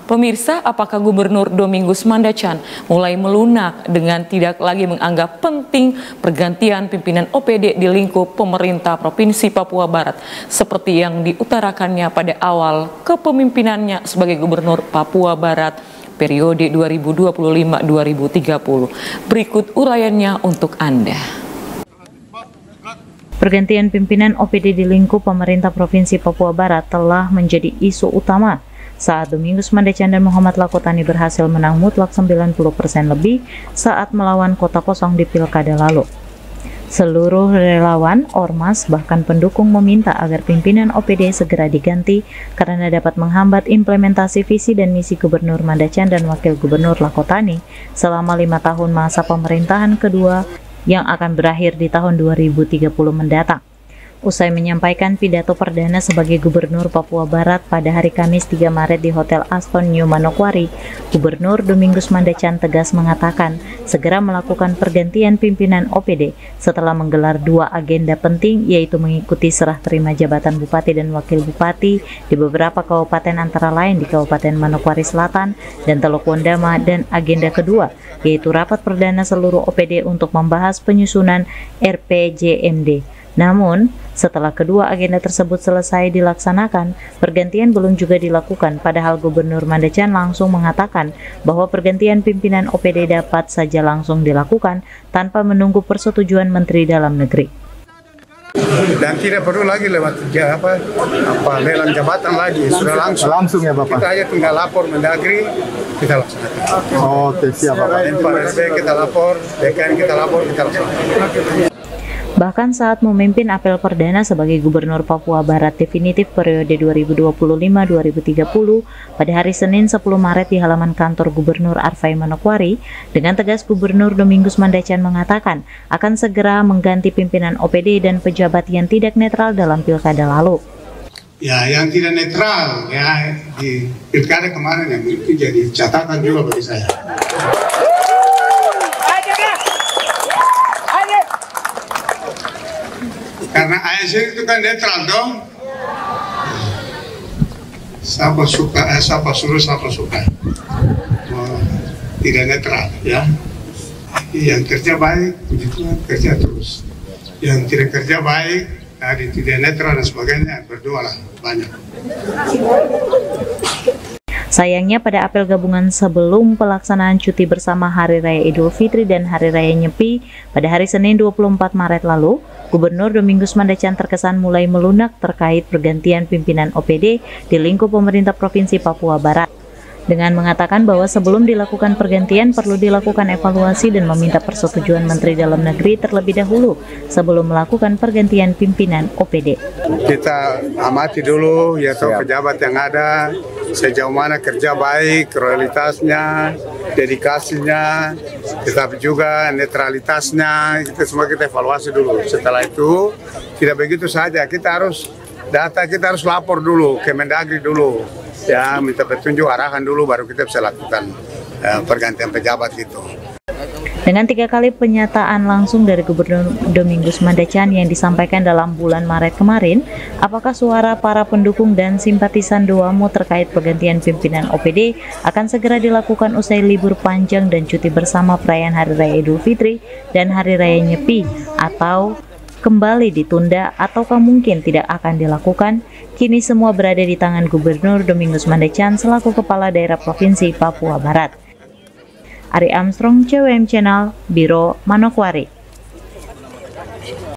Pemirsa, apakah Gubernur Domingus Mandacan mulai melunak dengan tidak lagi menganggap penting pergantian pimpinan OPD di lingkup pemerintah Provinsi Papua Barat seperti yang diutarakannya pada awal kepemimpinannya sebagai Gubernur Papua Barat periode 2025-2030. Berikut uraiannya untuk Anda. Pergantian pimpinan OPD di lingkup pemerintah Provinsi Papua Barat telah menjadi isu utama saat Domingus Mandacan dan Muhammad Lakotani berhasil menang mutlak 90% lebih saat melawan kota kosong di pilkada lalu. Seluruh relawan, ormas, bahkan pendukung meminta agar pimpinan OPD segera diganti karena dapat menghambat implementasi visi dan misi Gubernur Mandacan dan Wakil Gubernur Lakotani selama 5 tahun masa pemerintahan kedua yang akan berakhir di tahun 2030 mendatang. Usai menyampaikan pidato perdana sebagai Gubernur Papua Barat pada hari Kamis 3 Maret di Hotel Aston New Manokwari, Gubernur Domingus Mandacan tegas mengatakan segera melakukan pergantian pimpinan OPD setelah menggelar 2 agenda penting, yaitu mengikuti serah terima jabatan Bupati dan Wakil Bupati di beberapa kabupaten antara lain di Kabupaten Manokwari Selatan dan Teluk Wondama, dan agenda kedua yaitu rapat perdana seluruh OPD untuk membahas penyusunan RPJMD. Namun, setelah kedua agenda tersebut selesai dilaksanakan, pergantian belum juga dilakukan, padahal Gubernur Mandacan langsung mengatakan bahwa pergantian pimpinan OPD dapat saja langsung dilakukan tanpa menunggu persetujuan Menteri Dalam Negeri. Dan tidak perlu lagi lewat lelang jabatan lagi, sudah langsung ya Bapak. Kita aja tinggal lapor Mendagri, kita laksanakan. Oke, siap Bapak. PSB kita lapor, BKN kita lapor, kita laksanakan. Bahkan saat memimpin apel perdana sebagai Gubernur Papua Barat definitif periode 2025-2030 pada hari Senin 10 Maret di halaman kantor Gubernur Arfai Manokwari, dengan tegas Gubernur Domingus Mandacan mengatakan akan segera mengganti pimpinan OPD dan pejabat yang tidak netral dalam pilkada lalu. Ya, yang tidak netral ya di pilkada kemarin yang itu jadi catatan juga bagi saya. Karena ASN itu kan netral dong. Siapa suka, siapa suruh, siapa suka. Tidak netral ya. Yang kerja baik, puji Tuhan, kerja terus. Yang tidak kerja baik, tidak netral dan sebagainya, berdoalah banyak. Sayangnya pada apel gabungan sebelum pelaksanaan cuti bersama Hari Raya Idul Fitri dan Hari Raya Nyepi pada hari Senin 24 Maret lalu, Gubernur Domingus Mandacan terkesan mulai melunak terkait pergantian pimpinan OPD di lingkup pemerintah Provinsi Papua Barat, dengan mengatakan bahwa sebelum dilakukan pergantian perlu dilakukan evaluasi dan meminta persetujuan Menteri Dalam Negeri terlebih dahulu sebelum melakukan pergantian pimpinan OPD. Kita amati dulu ya pejabat yang ada, sejauh mana kerja baik, loyalitasnya, dedikasinya, tetapi juga netralitasnya, itu semua kita evaluasi dulu. Setelah itu tidak begitu saja, kita harus lapor dulu ke Mendagri dulu. Ya, minta petunjuk, arahan dulu, baru kita bisa lakukan pergantian pejabat gitu. Dengan 3 kali pernyataan langsung dari Gubernur Domingus Mandacan yang disampaikan dalam bulan Maret kemarin, apakah suara para pendukung dan simpatisan Doamo terkait pergantian pimpinan OPD akan segera dilakukan usai libur panjang dan cuti bersama perayaan Hari Raya Idul Fitri dan Hari Raya Nyepi, atau kembali ditunda, ataukah mungkin tidak akan dilakukan? Kini semua berada di tangan Gubernur Domingus Mandacan selaku Kepala Daerah Provinsi Papua Barat. Ari Armstrong, CWM Channel, Biro Manokwari.